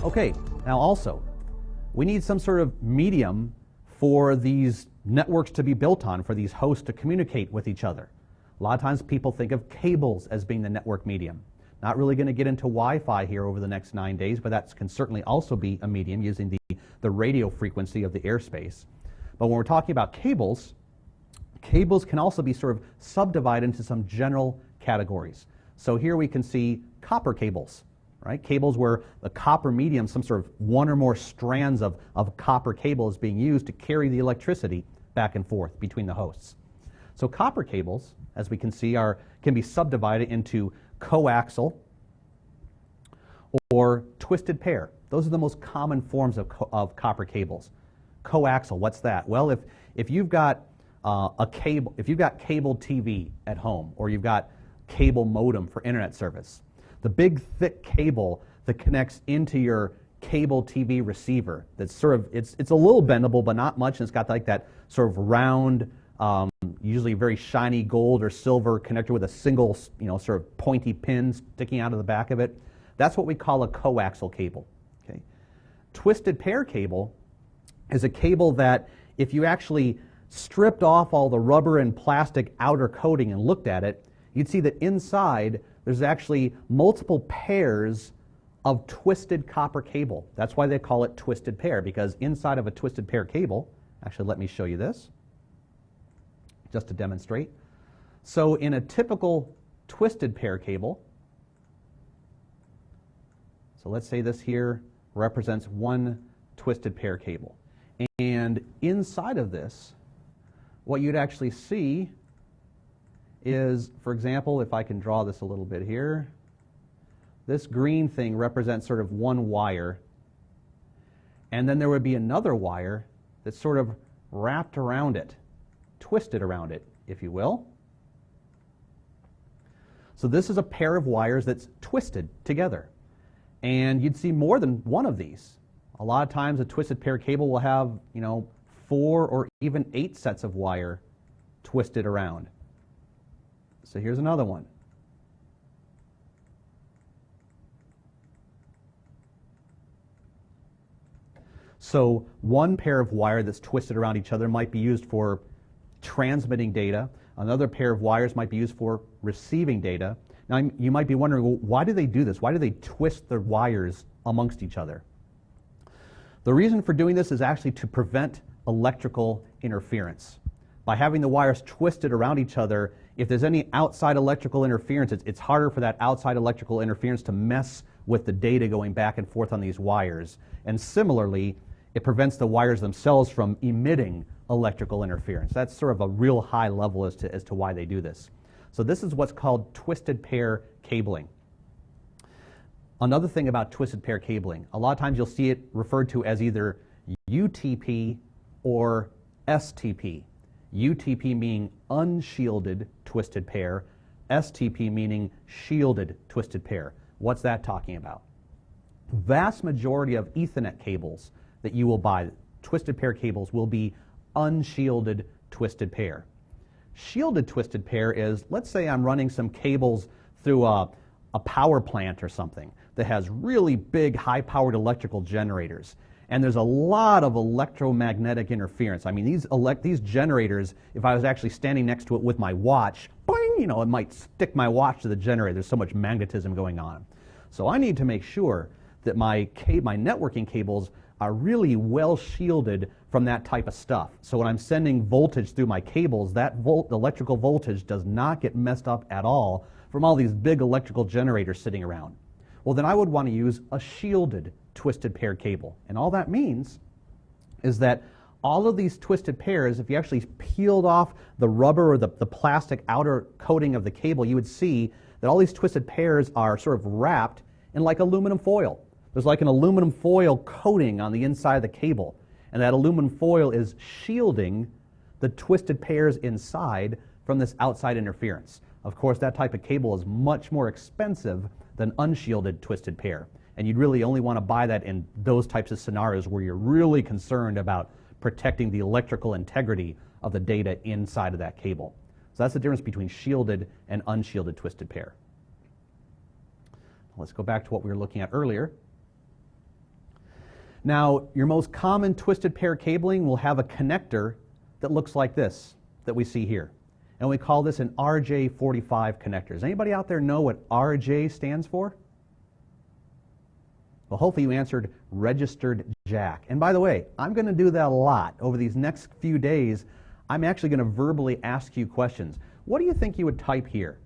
Okay, now also, we need some sort of medium for these networks to be built on, for these hosts to communicate with each other. A lot of times people think of cables as being the network medium. Not really going to get into Wi-Fi here over the next 9 days, but that can certainly also be a medium using the radio frequency of the airspace. But when we're talking about cables, cables can also be sort of subdivided into some general categories. So here we can see copper cables, right? Cables where the copper medium, some sort of one or more strands of copper cable is being used to carry the electricity back and forth between the hosts. So copper cables, as we can see, can be subdivided into coaxial or twisted pair. Those are the most common forms of copper cables. Coaxial, what's that? Well, if you've got cable TV at home, or you've got cable modem for internet service, the big thick cable that connects into your cable TV receiver, that's sort of it's a little bendable but not much, and it's got like that sort of round, usually very shiny gold or silver connector with a single, sort of pointy pin sticking out of the back of it. That's what we call a coaxial cable. Okay. Twisted pair cable is a cable that, if you actually stripped off all the rubber and plastic outer coating and looked at it, you'd see that inside there's actually multiple pairs of twisted copper cable. That's why they call it twisted pair, because inside of a twisted pair cable, actually let me show you this just to demonstrate. So in a typical twisted pair cable, so let's say this here represents one twisted pair cable. And inside of this, what you'd actually see is, for example, if I can draw this a little bit here, this green thing represents sort of one wire, and then there would be another wire that's sort of wrapped around it, twisted around it, if you will. So this is a pair of wires that's twisted together, and you'd see more than one of these. A lot of times a twisted pair cable will have, 4 or even 8 sets of wire twisted around. So here's another one. So one pair of wire that's twisted around each other might be used for transmitting data. Another pair of wires might be used for receiving data. Now you might be wondering, well, why do they do this? Why do they twist the wires amongst each other? The reason for doing this is actually to prevent electrical interference. By having the wires twisted around each other, if there's any outside electrical interference, it's harder for that outside electrical interference to mess with the data going back and forth on these wires. And similarly, it prevents the wires themselves from emitting electrical interference. That's sort of a real high level as to why they do this. So this is what's called twisted pair cabling. Another thing about twisted pair cabling, a lot of times you'll see it referred to as either UTP or STP. UTP meaning unshielded twisted pair, STP meaning shielded twisted pair. What's that talking about? Vast majority of Ethernet cables that you will buy, twisted pair cables, will be unshielded twisted pair. Shielded twisted pair is, let's say I'm running some cables through a power plant or something that has really big high-powered electrical generators, and there's a lot of electromagnetic interference. I mean, these generators, if I was actually standing next to it with my watch, boing, it might stick my watch to the generator. There's so much magnetism going on. So I need to make sure that my networking cables are really well shielded from that type of stuff. So when I'm sending voltage through my cables, that electrical voltage does not get messed up at all from all these big electrical generators sitting around. Well, then I would want to use a shielded twisted pair cable. And all that means is that all of these twisted pairs, if you actually peeled off the rubber or the plastic outer coating of the cable, you would see that all these twisted pairs are sort of wrapped in like aluminum foil. There's like an aluminum foil coating on the inside of the cable, and that aluminum foil is shielding the twisted pairs inside from this outside interference. Of course, that type of cable is much more expensive than unshielded twisted pair, and you'd really only want to buy that in those types of scenarios where you're really concerned about protecting the electrical integrity of the data inside of that cable. So So that's the difference between shielded and unshielded twisted pair. Let's go back to what we were looking at earlier. Now, your most common twisted pair cabling will have a connector that looks like this, that we see here. And we call this an RJ45 connector. Does anybody out there know what RJ stands for? Well, hopefully you answered registered jack. And by the way, I'm going to do that a lot. Over these next few days, I'm actually going to verbally ask you questions. What do you think you would type here?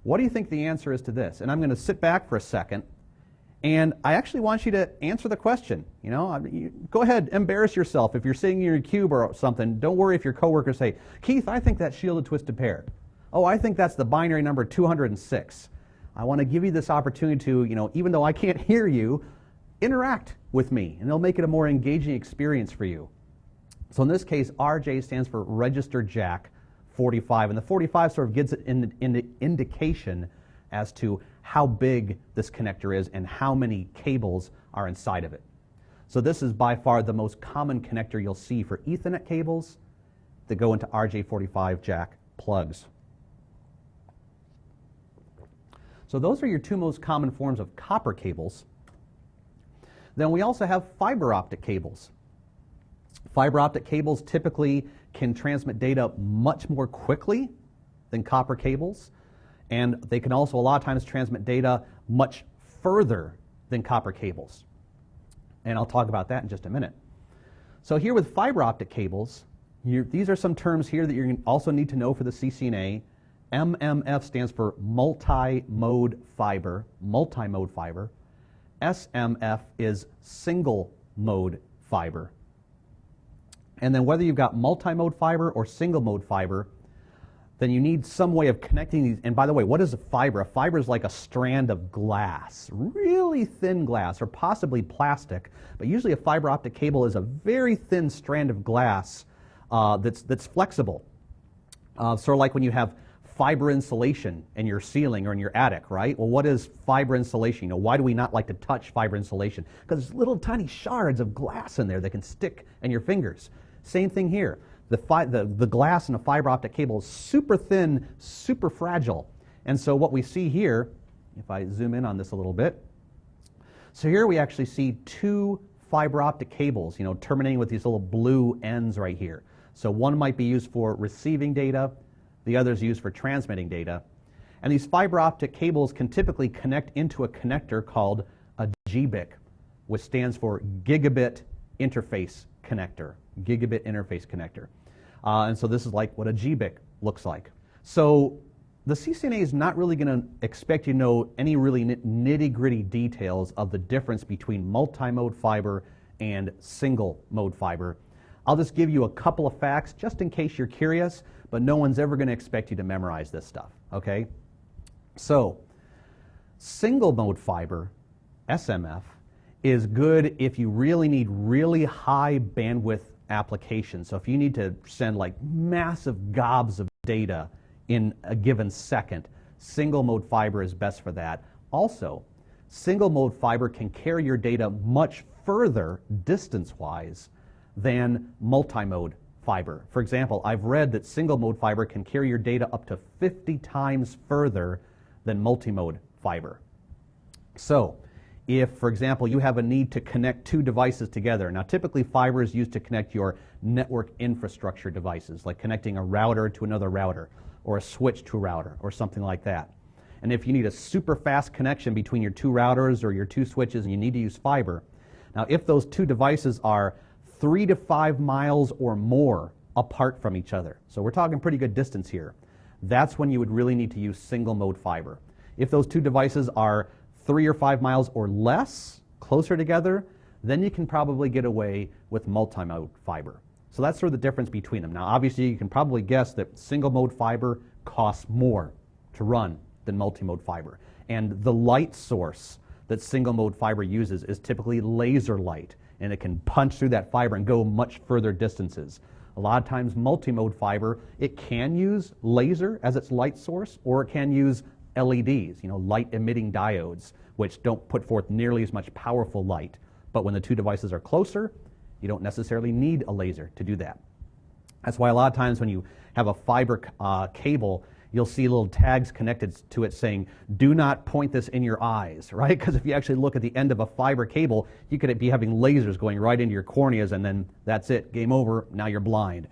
What do you think the answer is to this? And I'm going to sit back for a second, and I actually want you to answer the question. You know, go ahead, embarrass yourself. If you're sitting in your cube or something, don't worry if your coworkers say, Keith, I think that's shielded twisted pair. Oh, I think that's the binary number 206. I want to give you this opportunity to, you know, even though I can't hear you, interact with me, and it'll make it a more engaging experience for you. So in this case, RJ stands for registered jack 45, and the 45 sort of gives it an indication as to how big this connector is and how many cables are inside of it. So this is by far the most common connector you'll see for Ethernet cables that go into RJ45 jack plugs. So those are your two most common forms of copper cables. Then we also have fiber optic cables. Fiber optic cables typically can transmit data much more quickly than copper cables, and they can also a lot of times transmit data much further than copper cables. And I'll talk about that in just a minute. So here with fiber optic cables, these are some terms here that you also need to know for the CCNA. MMF stands for multi-mode fiber, multi-mode fiber. SMF is single mode fiber. And then whether you've got multi-mode fiber or single mode fiber, then you need some way of connecting these. And by the way, what is a fiber? A fiber is like a strand of glass, really thin glass, or possibly plastic. But usually a fiber optic cable is a very thin strand of glass that's flexible. Sort of like when you have fiber insulation in your ceiling or in your attic, right? Well, what is fiber insulation? You know, why do we not like to touch fiber insulation? Because there's little tiny shards of glass in there that can stick in your fingers. Same thing here. The glass in a fiber optic cable is super thin, super fragile. And so what we see here, if I zoom in on this a little bit, so here we actually see two fiber optic cables, you know, terminating with these little blue ends right here. So one might be used for receiving data, the other is used for transmitting data. And these fiber optic cables can typically connect into a connector called a GBIC, which stands for Gigabit Interface Connector. Gigabit Interface Connector. And so this is like what a GBIC looks like. So the CCNA is not really going to expect you to know any really nitty-gritty details of the difference between multi-mode fiber and single-mode fiber. I'll just give you a couple of facts just in case you're curious, but no one's ever going to expect you to memorize this stuff, okay? So, single-mode fiber, SMF, is good if you really need really high bandwidth applications. So if you need to send like massive gobs of data in a given second, single-mode fiber is best for that. Also, single-mode fiber can carry your data much further distance-wise than multi-mode fiber. For example, I've read that single-mode fiber can carry your data up to 50 times further than multi-mode fiber. So, if, for example, you have a need to connect two devices together, now typically fiber is used to connect your network infrastructure devices, like connecting a router to another router, or a switch to a router, or something like that. And if you need a super fast connection between your two routers or your two switches and you need to use fiber, now if those two devices are 3 to 5 miles or more apart from each other, so we're talking pretty good distance here, that's when you would really need to use single mode fiber. If those two devices are 3 or 5 miles or less closer together, then you can probably get away with multi-mode fiber. So that's sort of the difference between them. Now obviously you can probably guess that single mode fiber costs more to run than multi-mode fiber. And the light source that single mode fiber uses is typically laser light, and it can punch through that fiber and go much further distances. A lot of times multi-mode fiber, it can use laser as its light source, or it can use LEDs, you know, light emitting diodes, which don't put forth nearly as much powerful light. But when the two devices are closer, you don't necessarily need a laser to do that. That's why a lot of times when you have a fiber cable, you'll see little tags connected to it saying, do not point this in your eyes, right? Because if you actually look at the end of a fiber cable, you could be having lasers going right into your corneas, and then that's it, game over, now you're blind.